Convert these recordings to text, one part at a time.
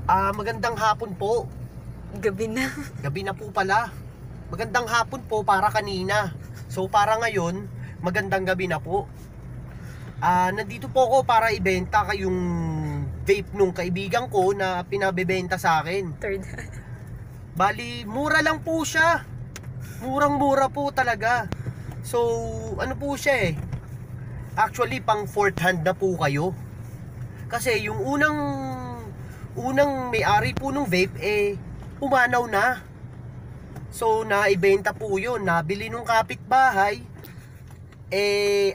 Magandang hapon po. Gabi na. Gabi na po pala. Magandang hapon po para kanina. So para ngayon, magandang gabi na po. Nandito po ako para ibenta kayong vape nung kaibigan ko na pinabebenta sa akin. Third. Bali, mura lang po siya. Murang-mura po talaga. So, ano po siya eh. Actually, pang fourth hand na po kayo. Kasi yung unang may-ari po nung vape pumanaw na. So naibenta po yun. Nabili nung kapitbahay.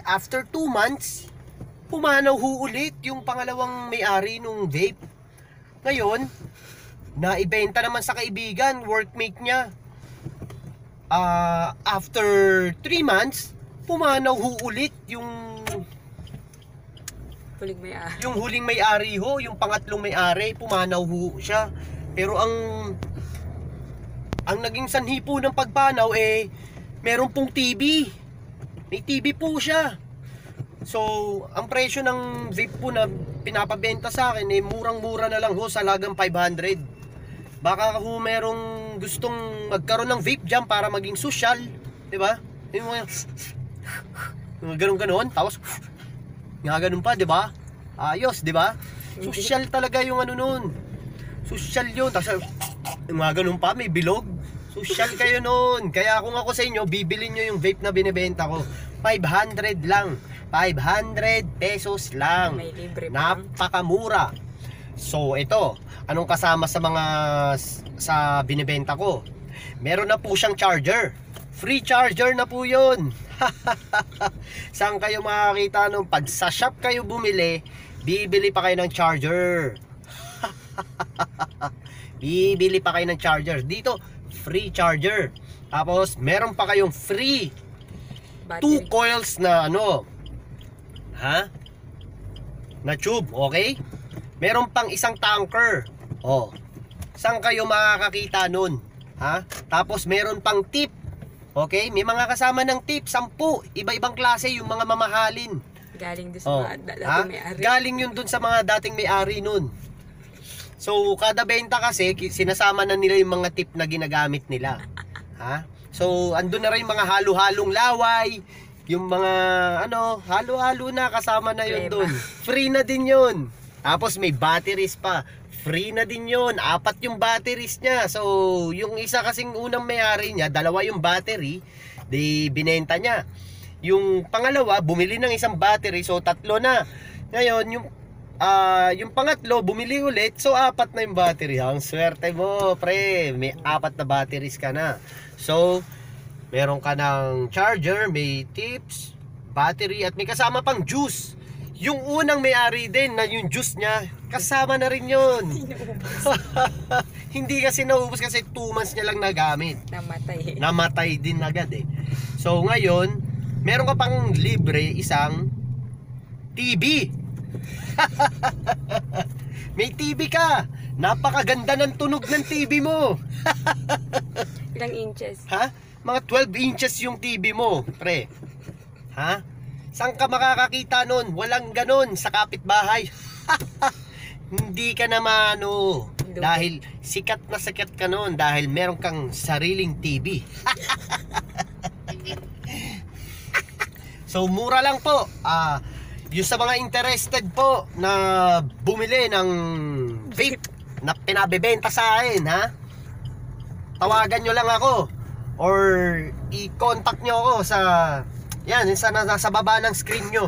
After 2 months, pumanaw ho ulit yung pangalawang may-ari nung vape. Ngayon, naibenta naman sa kaibigan, workmate niya. After 3 months, pumanaw ho ulit yung Huling may-ari. Yung huling may-ari ho, yung pangatlong may-ari, pumanaw ho siya. Pero ang naging sanhi po ng pagpanaw meron pong TV. May TV po siya. So, ang presyo ng vape po na pinapabenta sa akin murang-mura na lang ho, sa halagang 500. Baka ho merong gustong magkaroon ng vape dyan para maging social, 'di ba? Yung mga ganun, tapos nga ganun pa, 'di ba? Ayos, 'di ba? Social talaga yung ano noon. Social 'yun. Tapos mga ganun pa, may bilog. Social kayo noon. Kaya kung ako sa inyo, bibilin niyo yung vape na binebenta ko. 500 lang. 500 pesos lang. May libre pa. Napakamura. So, ito, anong kasama sa binebenta ko? Meron na po siyang charger. Free charger na po 'yun. Saan kayo makakita nung pag sa shop kayo bumili, bibili pa kayo ng charger. Bibili pa kayo ng charger. Dito, free charger. Tapos, meron pa kayong free 2 coils na na tube, okay? Meron pang isang tanker. Saan kayo makakakita nun? Tapos, meron pang tip. Okay, may mga kasama ng tip, 10, iba-ibang klase, yung mga mamahalin. Galing doon sa mga dating may-ari. Galing yun dun sa mga dating may-ari nun. So, kada benta kasi, sinasama na nila yung mga tip na ginagamit nila. So, andun na rin mga halo-halong laway, yung mga, halo-halo na, kasama na yun dun. Free na din yun. Tapos may batteries pa. Free na din yun. 4 yung batteries niya. So, yung isa kasing unang may-ari niya, 2 yung battery, di binenta niya. Yung pangalawa, bumili ng isang battery, so 3 na. Ngayon, yung pangatlo, bumili ulit, so 4 na yung battery. Ang swerte mo, pre. May 4 na batteries ka na. So, meron ka ng charger, may tips, battery, at may kasama pang juice. Yung unang may-ari din na yung juice niya, kasama na rin yun. Hindi kasi naubos kasi 2 months niya lang nagamit. Namatay din agad So ngayon, meron ka pang libre isang TV. May TV ka. Napakaganda ng tunog ng TV mo. Ilang inches? Mga 12 inches yung TV mo, pre. Saan ka makakakita nun? Walang ganon sa kapitbahay. Hindi ka naman dahil sikat na sikat ka nun, dahil meron kang sariling TV. So mura lang po. Yung sa mga interested po na bumili ng vape na pinabebenta sa akin, tawagan nyo lang ako or i-contact nyo ako sa nasa baba ng screen nyo.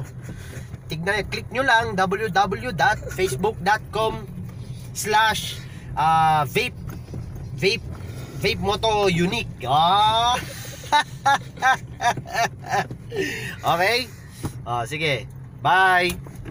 Click nyo lang www.facebook.com/vape moto unique. Okay? Sige. Bye.